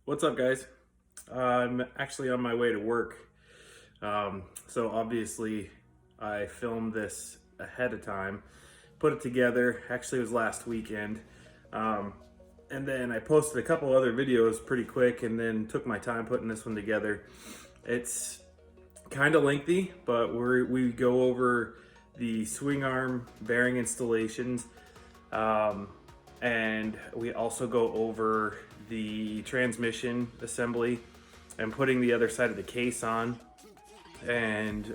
What's up, guys? I'm actually on my way to work. So obviously I filmed this ahead of time, put it together. Actually, it was last weekend. Um, and then I posted a couple other videos pretty quick and then took my time putting this one together. It's kind of lengthy, but we go over the swing arm bearing installations. Um, and we also go over the transmission assembly and putting the other side of the case on, and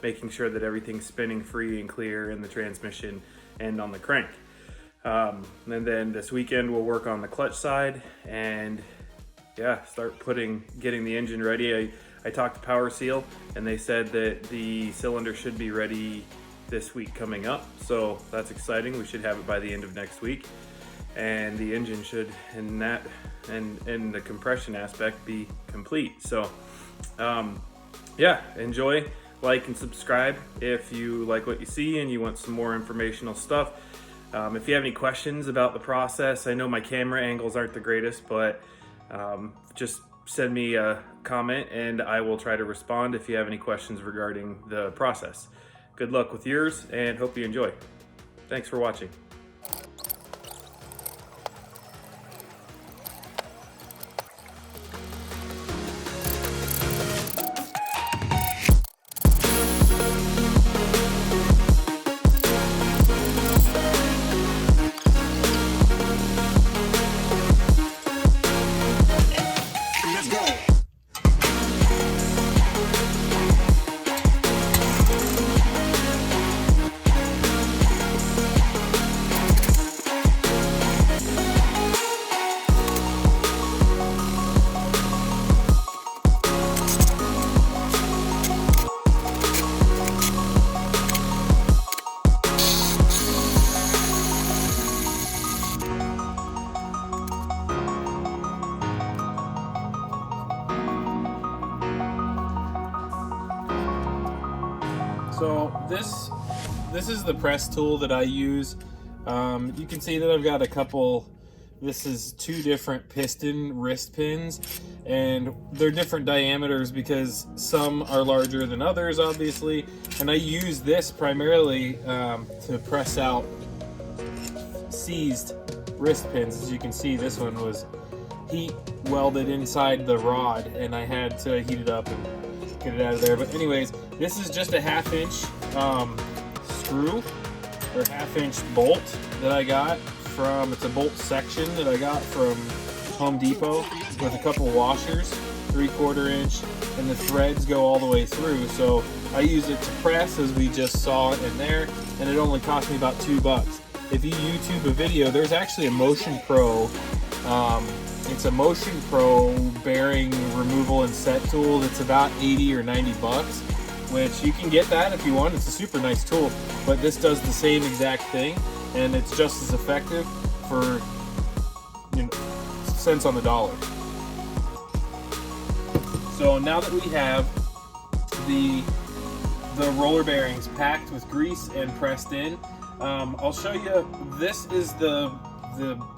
making sure that everything's spinning free and clear in the transmission and on the crank. And then this weekend we'll work on the clutch side and start getting the engine ready. I talked to Power Seal and they said that the cylinder should be ready this week coming up, so that's exciting. We should have it by the end of next week, and the engine should, and the compression aspect, be complete. So enjoy, like, and subscribe if you like what you see and you want some more informational stuff. If you have any questions about the process, I know my camera angles aren't the greatest, but just send me a comment and I will try to respond if you have any questions regarding the process. Good luck with yours and hope you enjoy. Thanks for watching. So this is the press tool that I use. You can see that I've got a couple. This is two different piston wrist pins, and they're different diameters because some are larger than others, obviously. And I use this primarily to press out seized wrist pins. As you can see, this one was heat welded inside the rod, and I had to heat it up and get it out of there. But anyways, this is just a 1/2 inch screw or 1/2 inch bolt that I got from, it's a bolt section that I got from Home Depot with a couple washers, 3/4 inch, and the threads go all the way through. So I use it to press, as we just saw in there, and it only cost me about $2. If you YouTube a video, there's actually a Motion Pro. It's a Motion Pro bearing removal and set tool that's about 80 or 90 bucks, which you can get that if you want. It's a super nice tool, but this does the same exact thing, and it's just as effective for, cents on the dollar. So now that we have the roller bearings packed with grease and pressed in, I'll show you. This is the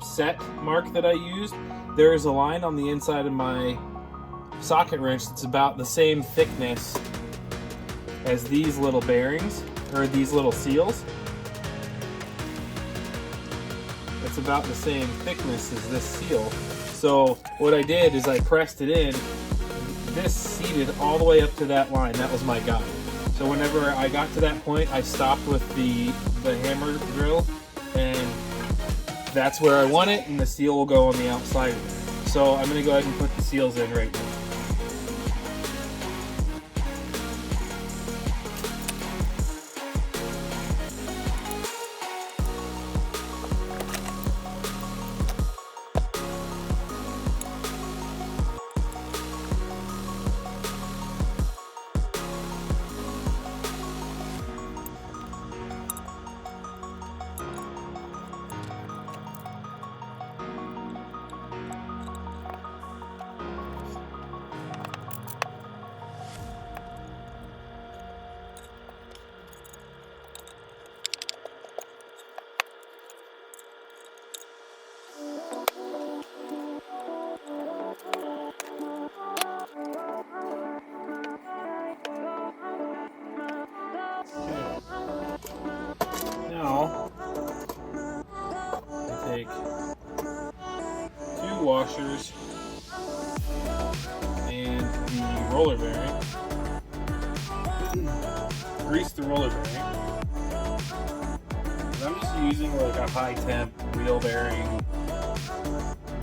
set mark that I used. There is a line on the inside of my socket wrench that's about the same thickness as these little bearings, or these little seals. It's about the same thickness as this seal. So what I did is I pressed it in. This seated all the way up to that line. That was my guide. So whenever I got to that point, I stopped with the hammer drill, and that's where I want it, and the seal will go on the outside of it. So I'm going to go ahead and put the seals in right now. washers and the roller bearing. Grease the roller bearing. I'm just using like a high temp wheel bearing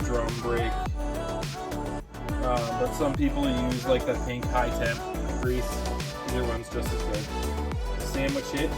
drum brake, but some people use like that pink high temp grease. Either one's just as good. Sandwich it.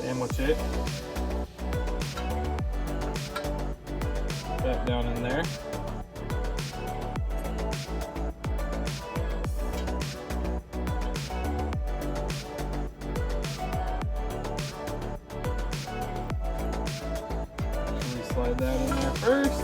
Sandwich it. That down in there. Slide that in there first.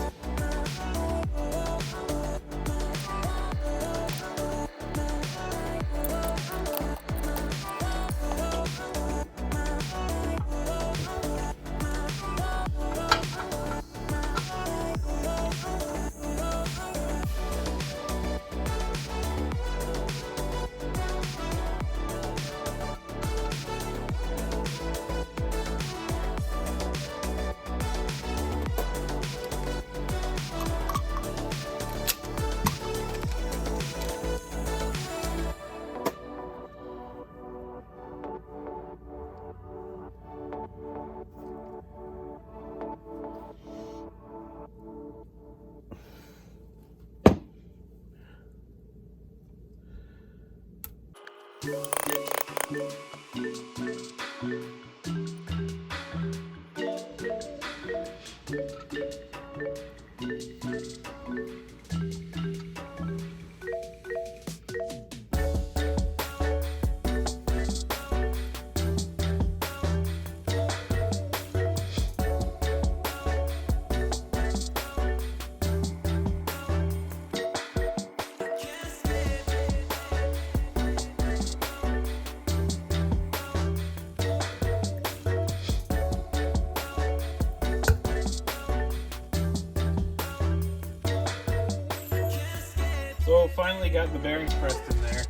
So finally got the bearings pressed in there.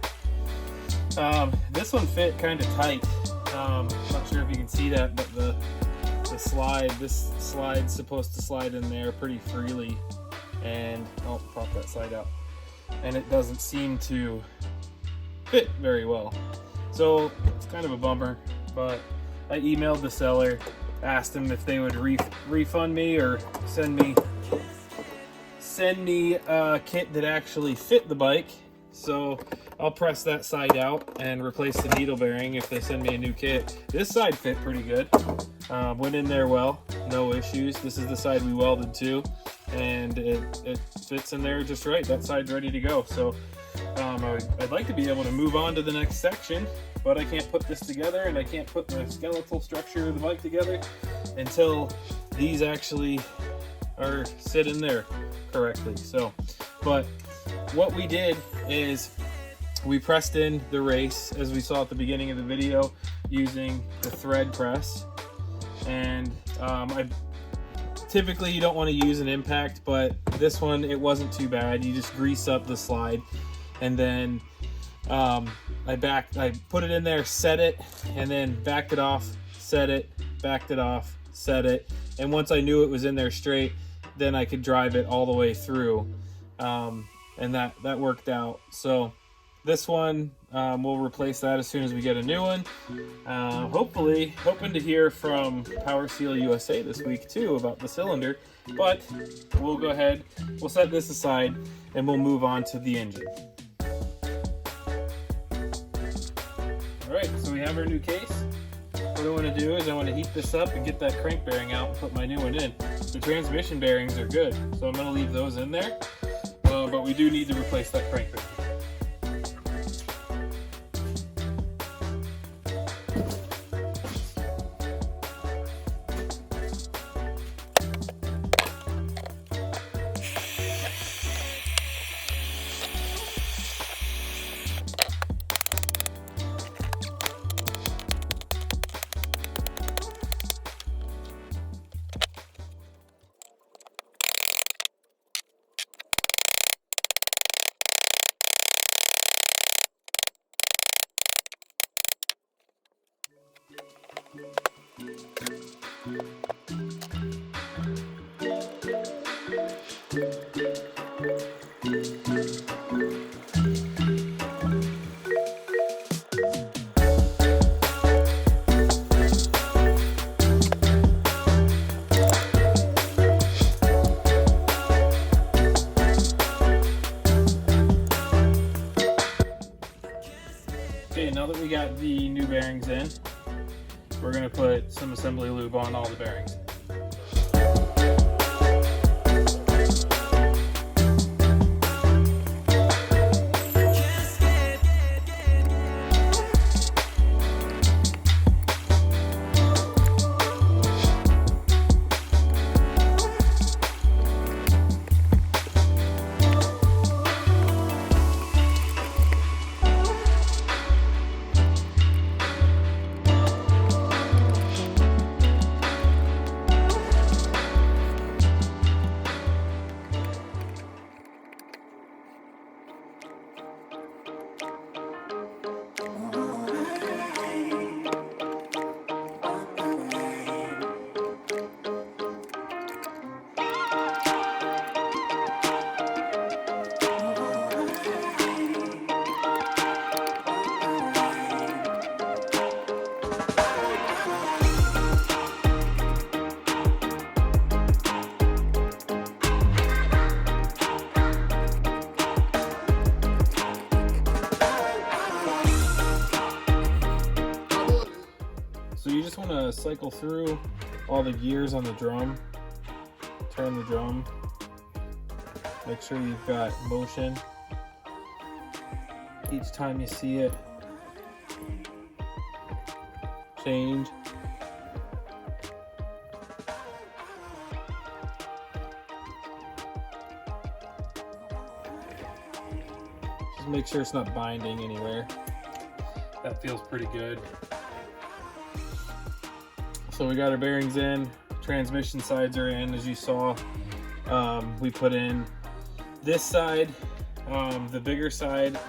This one fit kind of tight. Not sure if you can see that, but this slide's supposed to slide in there pretty freely, and I'll pop that side out, and it doesn't seem to fit very well. So it's kind of a bummer, but I emailed the seller, asked them if they would refund me or send me a kit that actually fit the bike. So I'll press that side out and replace the needle bearing if they send me a new kit. This side fit pretty good. Went in there well, no issues. This is the side we welded to, and it fits in there just right. That side's ready to go. So I'd like to be able to move on to the next section, but I can't put this together, and I can't put the skeletal structure of the bike together until these actually sit in there correctly. So, but what we did is we pressed in the race, as we saw at the beginning of the video, using the thread press. And typically you don't want to use an impact, but this one, it wasn't too bad. You just grease up the slide, and then I put it in there, set it, and then backed it off, set it, backed it off, set it, and once I knew it was in there straight, then I could drive it all the way through, and that worked out. So this one, we'll replace that as soon as we get a new one. Hopefully, hoping to hear from Power Seal USA this week too about the cylinder, but we'll go ahead, we'll set this aside, and we'll move on to the engine. All right, so we have our new case. What I want to do is I want to heat this up and get that crank bearing out and put my new one in. The transmission bearings are good, so I'm going to leave those in there, but we do need to replace that crank bearing. Okay, now that we got the new bearings in, we're going to put some assembly lube on all the bearings. So you just want to cycle through all the gears on the drum, turn the drum, make sure you've got motion each time you see it change. Just make sure it's not binding anywhere. That feels pretty good. So we got our bearings in, transmission sides are in, as you saw. We put in this side, the bigger side.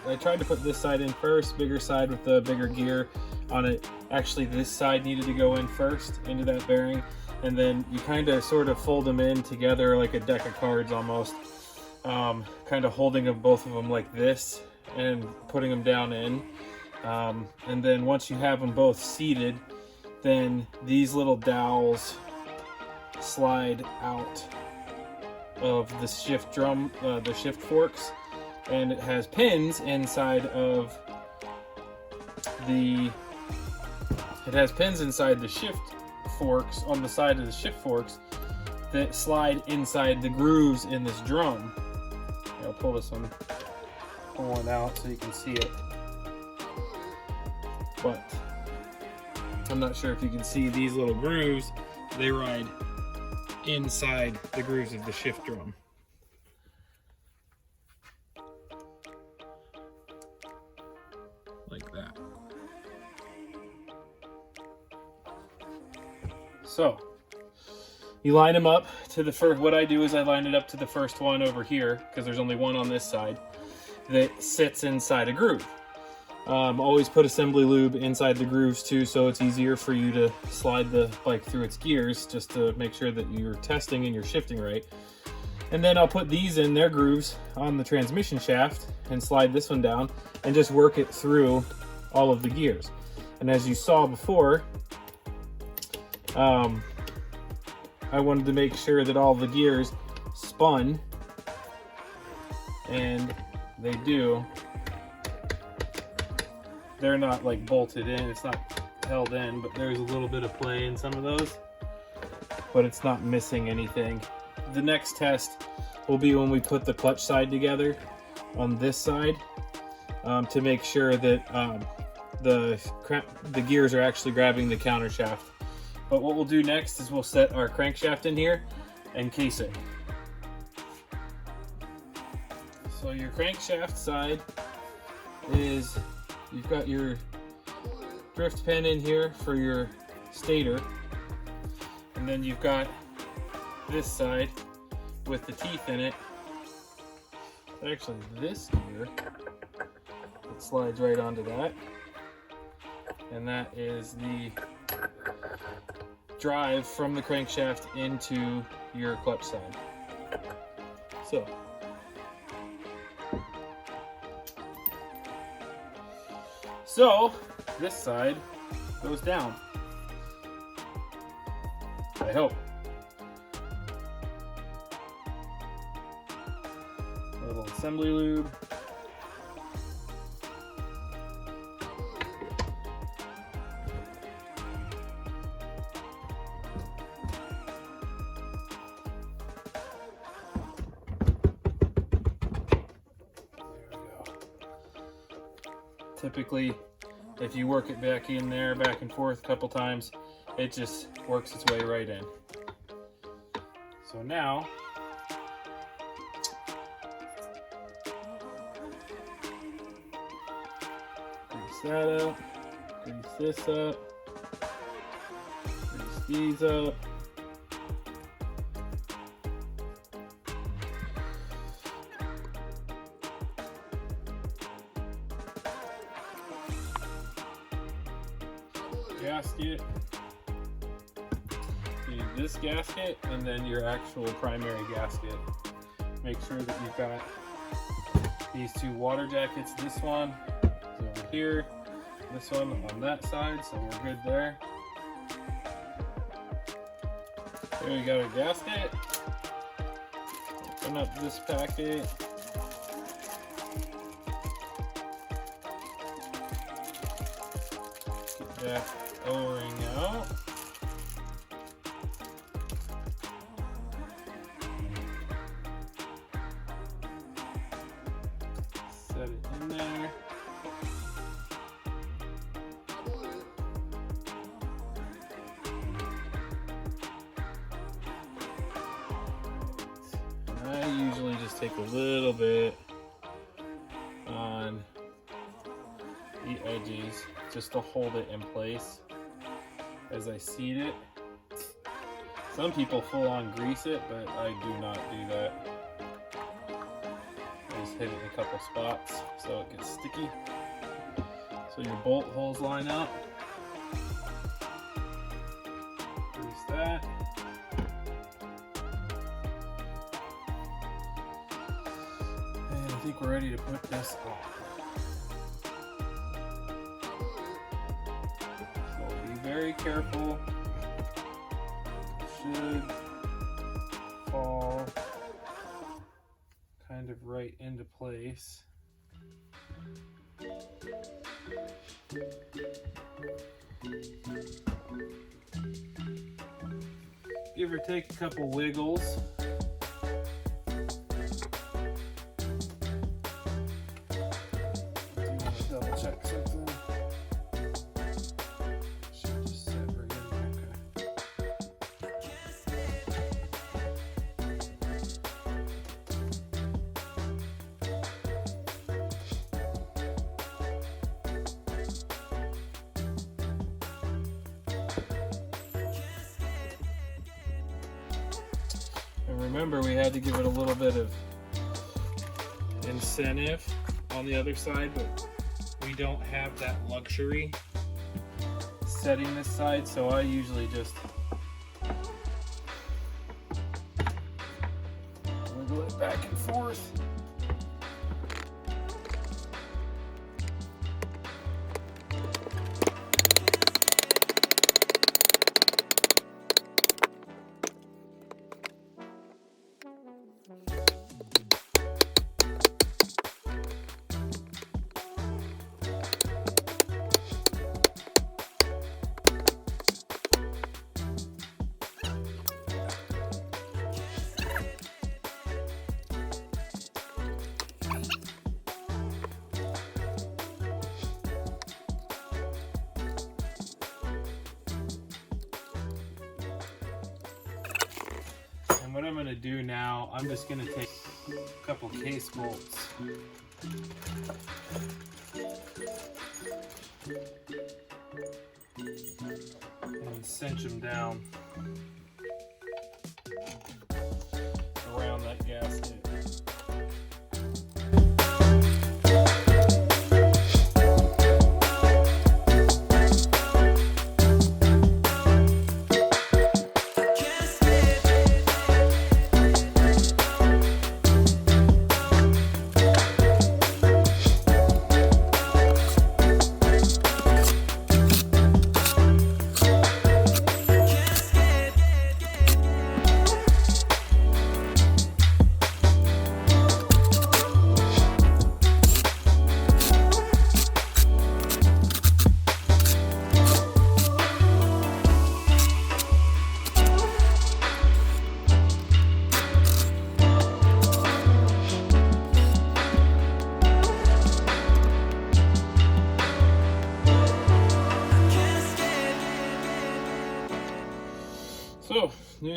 I tried to put this side in first, bigger side with the bigger gear on it. Actually, this side needed to go in first into that bearing, and then you kind of sort of fold them in together like a deck of cards almost, kind of holding of both of them like this and putting them down in. And then once you have them both seated, then these little dowels slide out of the shift drum, the shift forks, and it has pins inside of the, it has pins inside the shift forks on the side of the shift forks that slide inside the grooves in this drum. I'll pull one out so you can see it. But I'm not sure if you can see these little grooves. They ride inside the grooves of the shift drum. Like that. So you line them up to the first. What I do is I line it up to the first one over here, because there's only one on this side that sits inside a groove. Always put assembly lube inside the grooves too, so it's easier for you to slide the bike through its gears, just to make sure that you're testing and you're shifting right. And then I'll put these in their grooves on the transmission shaft and slide this one down and just work it through all of the gears. And as you saw before, I wanted to make sure that all the gears spun, and they do. They're not like bolted in, it's not held in, but there's a little bit of play in some of those, but it's not missing anything. The next test will be when we put the clutch side together on this side, to make sure that the gears are actually grabbing the counter shaft. But what we'll do next is we'll set our crankshaft in here and case it. So your crankshaft side is, you've got your drift pin in here for your stator, and then you've got this side with the teeth in it. Actually, this gear, it slides right onto that, and that is the drive from the crankshaft into your clutch side. So this side goes down, I hope. A little assembly lube. Typically, if you work it back in there, back and forth a couple times, it just works its way right in. So now, grease that up, grease this up, grease these up. Gasket. You need this gasket and then your actual primary gasket. Make sure that you've got these two water jackets. This one is over here, this one on that side, so we're good there. There we got our gasket. Open up this packet. Get that O-ring out. Set it in there. I usually just take a little bit on the edges just to hold it in place as I seat it. Some people full on grease it, but I do not do that. I just hit it in a couple spots so it gets sticky. So your bolt holes line up. Grease that. And I think we're ready to put this on. So be very careful. Should fall kind of right into place. Give or take a couple wiggles. Double check something. Should just sit right in there. And remember, we had to give it a little bit of incentive on the other side, but we don't have that luxury setting this side, so I usually just wiggle it back and forth. And what I'm going to do now, I'm just going to take a couple case bolts and cinch them down around that gasket.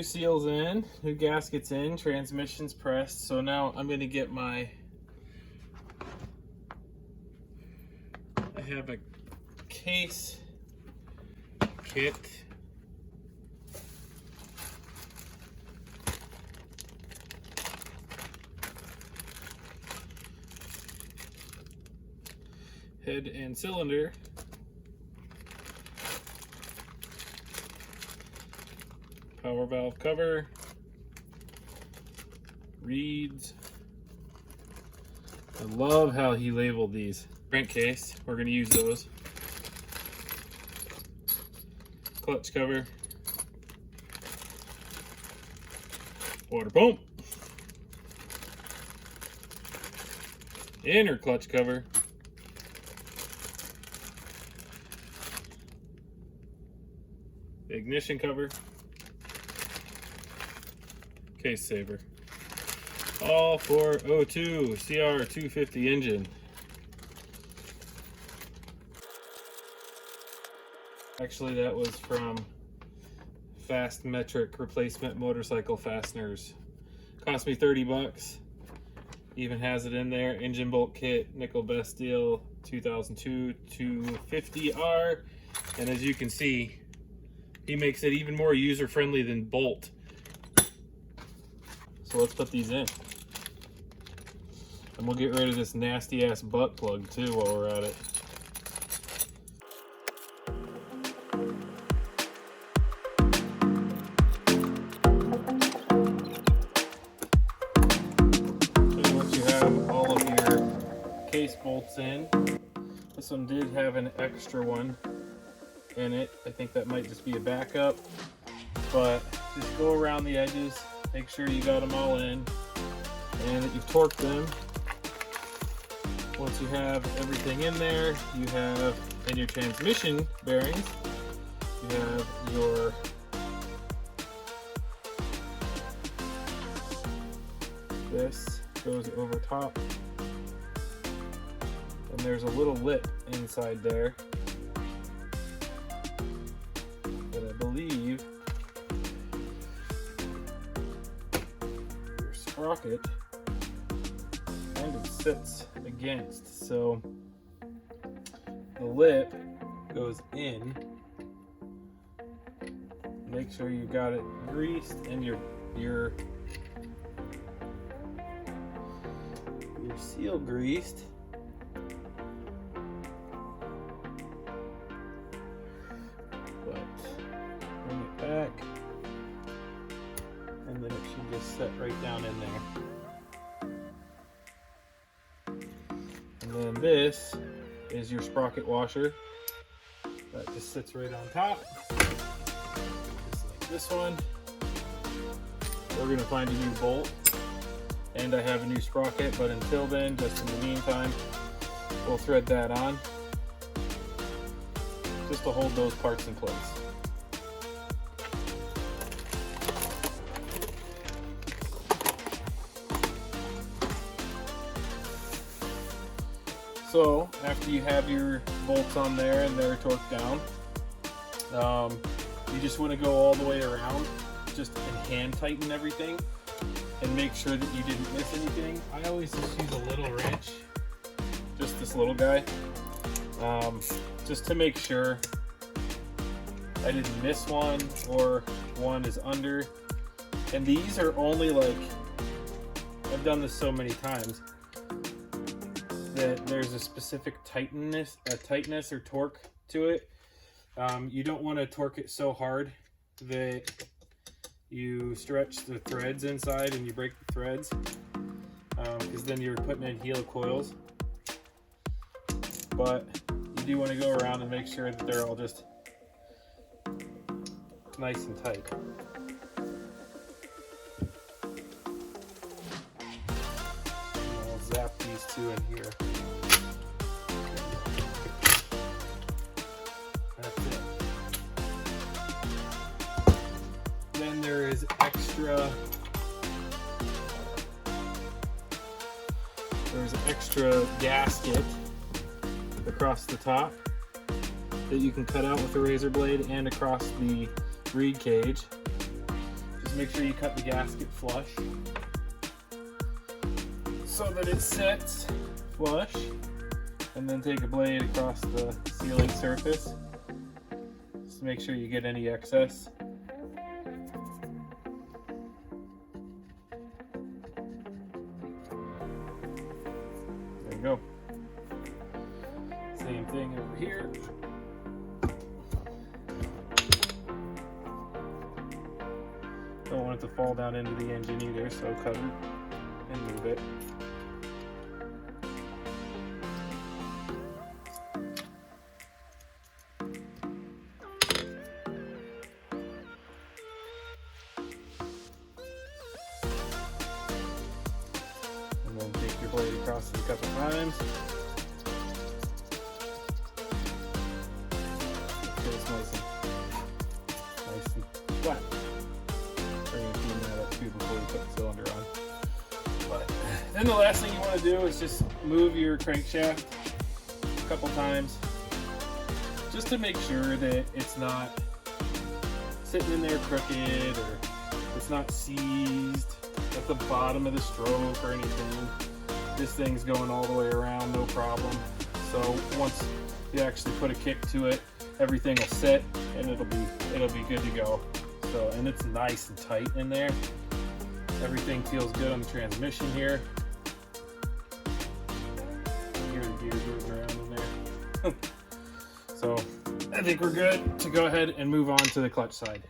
New seals in, new gaskets in, transmission's pressed. So now I'm gonna get I have a case kit. Head and cylinder. Power valve cover. Reeds. I love how he labeled these. Crankcase, we're going to use those. Clutch cover. Water pump. Inner clutch cover. Ignition cover. Case saver. All for 02 Cr250 engine. Actually, that was from Fast Metric replacement motorcycle fasteners. Cost me 30 bucks. Even has it in there. Engine bolt kit, nickel best steel, 2002 250R. And as you can see, he makes it even more user-friendly than bolt. So let's put these in. And we'll get rid of this nasty ass butt plug too while we're at it. So once you have all of your case bolts in, this one did have an extra one in it. I think that might just be a backup, but just go around the edges, make sure you got them all in and that you've torqued them. Once you have everything in there, you have in your transmission bearings, you have your this goes over top, and there's a little lip inside there that I believe your sprocket kind of sits against. So the lip goes in. Make sure you got it greased and your seal greased. But bring it back, and then it should just set right down in there. And then this is your sprocket washer. That just sits right on top. Just like this one. We're gonna find a new bolt. And I have a new sprocket, but until then, just in the meantime, we'll thread that on. Just to hold those parts in place. So after you have your bolts on there and they're torqued down, you just want to go all the way around, just hand tighten everything and make sure that you didn't miss anything. I always just use a little wrench, just this little guy, just to make sure I didn't miss one or one is under. And these are only like, I've done this so many times, that there's a specific tightness or torque to it. You don't want to torque it so hard that you stretch the threads inside and you break the threads, because then you're putting in heel coils. But you do want to go around and make sure that they're all just nice and tight. I'll zap these two in here. That's it. Then there is there's an extra gasket across the top that you can cut out with a razor blade and across the reed cage. is make sure you cut the gasket flush so that it sits flush, and then take a blade across the sealing surface just to make sure you get any excess. There you go. Same thing over here. Don't want it to fall down into the engine either, so cover and move it. And then take your blade across it a couple times. Okay, it's nice and flat. Clean that up too before you put the cylinder on. But then the last thing you want to do is just move your crankshaft a couple times, just to make sure that it's not sitting in there crooked or it's not seized at the bottom of the stroke or anything. This thing's going all the way around, no problem. So once you actually put a kick to it, everything will sit and it'll be good to go. So, and it's nice and tight in there. Everything feels good on the transmission here. You hear the gears moving around in there. So I think we're good to go ahead and move on to the clutch side.